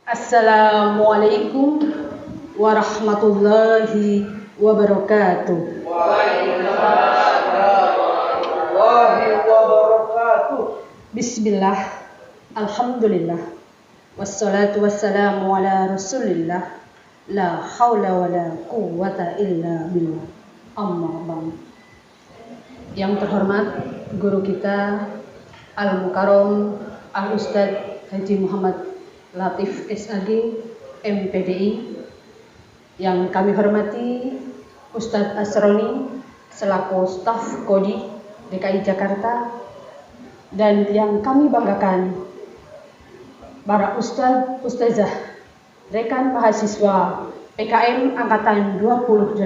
Assalamualaikum warahmatullahi wabarakatuh. Waalaikumsalam warahmatullahi wabarakatuh. Bismillah, alhamdulillah, wassalatu wassalamu ala rasulillah, la hawla wa la quwwata illa billah, amma ba'd. Yang terhormat guru kita Al-Mukarram Al-Ustadz Haji Muhammad Latif SAG MPDI, yang kami hormati Ustadz Asroni selaku staf Kodi DKI Jakarta, dan yang kami banggakan para ustadz, ustazah, rekan mahasiswa PKM Angkatan 28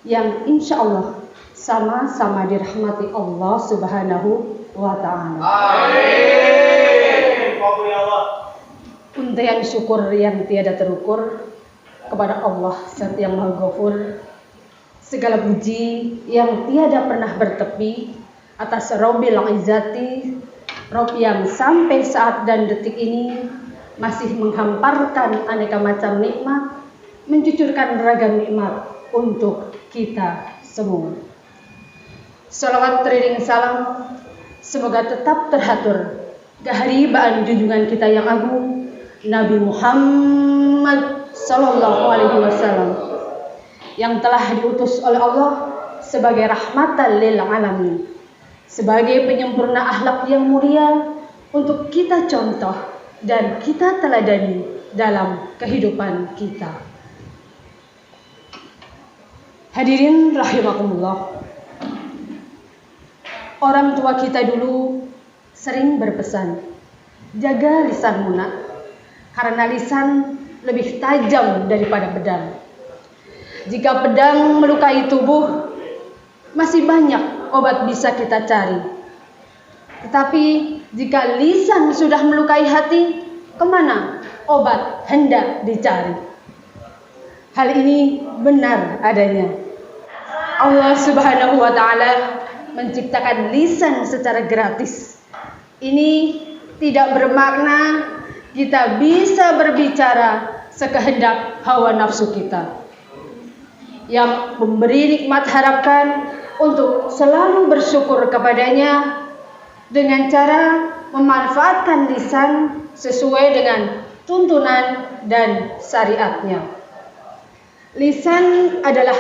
yang insya Allah sama-sama dirahmati Allah Subhanahu wa Ta'ala. Amin. Ya Allah. Untayan syukur yang tiada terukur kepada Allah Zat yang Maha Ghafur. Segala puji yang tiada pernah bertepi atas Rabbil Izzati, Rabb yang sampai saat dan detik ini masih menghamparkan aneka macam nikmat, mencucurkan beragam nikmat untuk kita semua. Salawat teriring salam semoga tetap terhatur keharibaan junjungan kita yang agung Nabi Muhammad sallallahu alaihi wasallam, yang telah diutus oleh Allah sebagai rahmatan lil alamin, sebagai penyempurna akhlak yang mulia untuk kita contoh dan kita teladani dalam kehidupan kita. Hadirin rahimakumullah. Orang tua kita dulu sering berpesan, jaga lisanmu nak, karena lisan lebih tajam daripada pedang. Jika pedang melukai tubuh, masih banyak obat bisa kita cari. Tetapi jika lisan sudah melukai hati, kemana obat hendak dicari? Hal ini benar adanya. Allah Subhanahu wa Ta'ala menciptakan lisan secara gratis. Ini tidak bermakna kita bisa berbicara sekehendak hawa nafsu kita. Yang memberi nikmat harapkan untuk selalu bersyukur kepadanya dengan cara memanfaatkan lisan sesuai dengan tuntunan dan syariatnya. Lisan adalah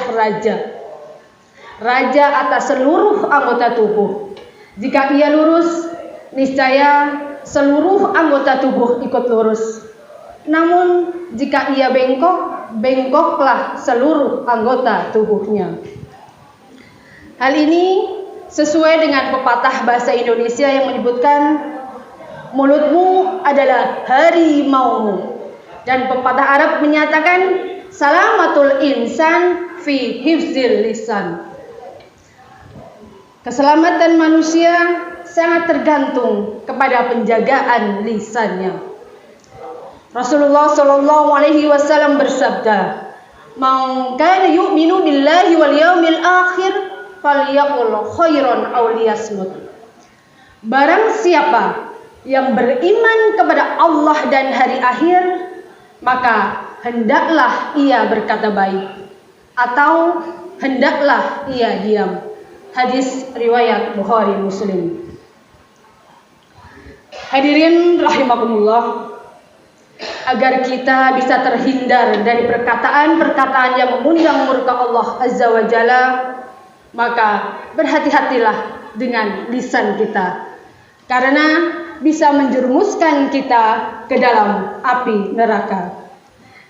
raja atas seluruh anggota tubuh. Jika ia lurus, niscaya seluruh anggota tubuh ikut lurus. Namun jika ia bengkok, bengkoklah seluruh anggota tubuhnya. Hal ini sesuai dengan pepatah bahasa Indonesia yang menyebutkan mulutmu adalah harimaumu, dan pepatah Arab menyatakan salamatul insan fi hifzil lisan. Keselamatan manusia sangat tergantung kepada penjagaan lisannya. Rasulullah sallallahu alaihi wasallam bersabda, "Man kana yu'minu billahi wal yawmil akhir falyaqul khairan aw liyasmut." Barang siapa yang beriman kepada Allah dan hari akhir, maka hendaklah ia berkata baik atau hendaklah ia diam. Hadis riwayat Bukhari Muslim. Hadirin rahimakumullah, agar kita bisa terhindar dari perkataan-perkataan yang mengundang murka Allah Azza wa Jalla, maka berhati-hatilah dengan lisan kita, karena bisa menjerumuskan kita ke dalam api neraka.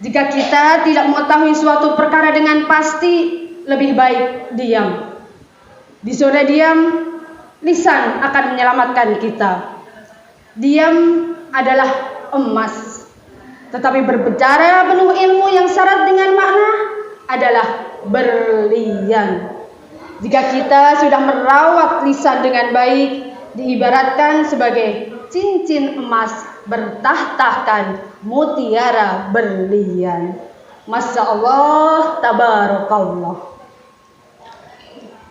Jika kita tidak mengetahui suatu perkara dengan pasti, lebih baik diam. Di zona diam, lisan akan menyelamatkan kita. Diam adalah emas, tetapi berbicara penuh ilmu yang syarat dengan makna adalah berlian. Jika kita sudah merawat lisan dengan baik, diibaratkan sebagai cincin emas bertah-tahkan mutiara berlian. Masya Allah, tabarakallah.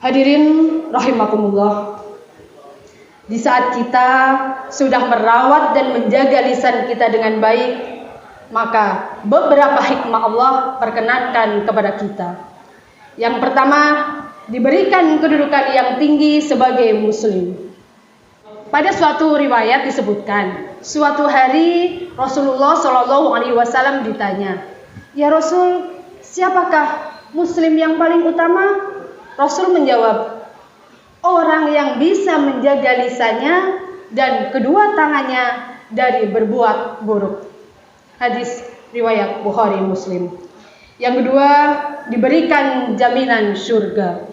Hadirin rahimakumullah, di saat kita sudah merawat dan menjaga lisan kita dengan baik, maka beberapa hikmah Allah perkenankan kepada kita. Yang pertama, diberikan kedudukan yang tinggi sebagai muslim. Pada suatu riwayat disebutkan, suatu hari Rasulullah Shallallahu Alaihi Wasallam ditanya, "Ya Rasul, siapakah muslim yang paling utama?" Rasul menjawab, "Orang yang bisa menjaga lisannya dan kedua tangannya dari berbuat buruk." Hadis riwayat Bukhari Muslim. Yang kedua, diberikan jaminan surga.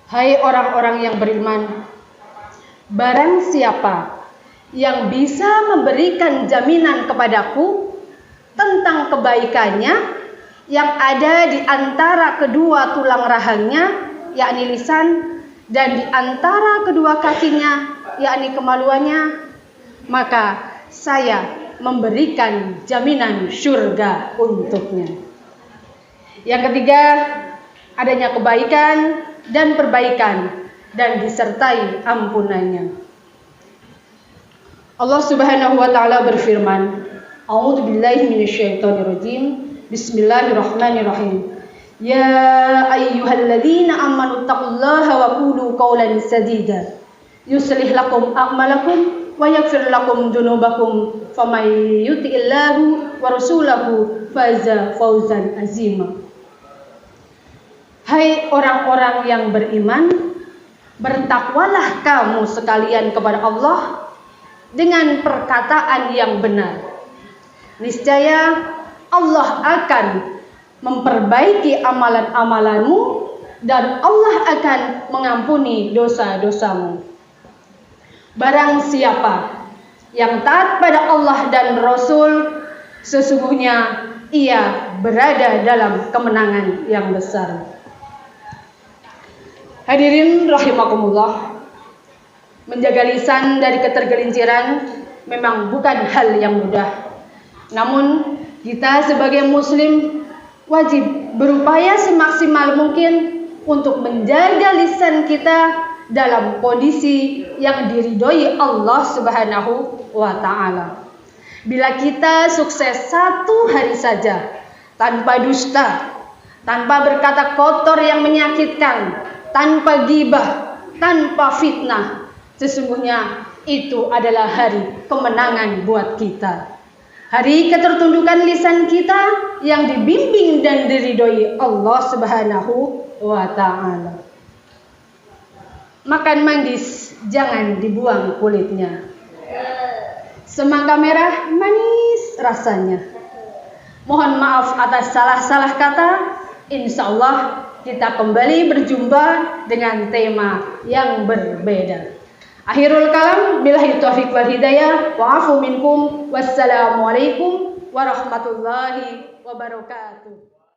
Hai orang-orang yang beriman, barang siapa yang bisa memberikan jaminan kepadaku tentang kebaikannya yang ada di antara kedua tulang rahangnya, yakni lisan, dan di antara kedua kakinya, yakni kemaluannya, maka saya memberikan jaminan surga untuknya. Yang ketiga, adanya kebaikan dan perbaikan dan disertai ampunannya. Allah Subhanahu wa taala berfirman, A'udzu billahi minasyaitonir rajim. Bismillahirrahmanirrahim. Ya ayyuhalladzina amanu taqullaha wa qulu qawlan sadida. Yuslih lakum a'malakum wa yaghfir lakum dzunubakum. Faman yuti'illahu wa rasulahu faza fawzan azima. Hai orang-orang yang beriman, bertakwalah kamu sekalian kepada Allah dengan perkataan yang benar. Niscaya Allah akan memperbaiki amalan-amalanmu dan Allah akan mengampuni dosa-dosamu. Barang siapa yang taat pada Allah dan Rasul, sesungguhnya ia berada dalam kemenangan yang besar. Hadirin rahimakumullah, menjaga lisan dari ketergelinciran memang bukan hal yang mudah. Namun kita sebagai muslim wajib berupaya semaksimal mungkin untuk menjaga lisan kita dalam kondisi yang diridhoi Allah Subhanahu wa taala. Bila kita sukses satu hari saja tanpa dusta, tanpa berkata kotor yang menyakitkan, tanpa ghibah, tanpa fitnah, sesungguhnya itu adalah hari kemenangan buat kita. Hari ketertundukan lisan kita yang dibimbing dan diridhoi Allah Subhanahu wa taala. Makan manggis jangan dibuang kulitnya. Semangka merah manis rasanya. Mohon maaf atas salah-salah kata. Insya Allah kita kembali berjumpa dengan tema yang berbeda. Akhirul kalam, billahi taufiq wal hidayah, wa'afu minkum, wassalamualaikum warahmatullahi wabarakatuh.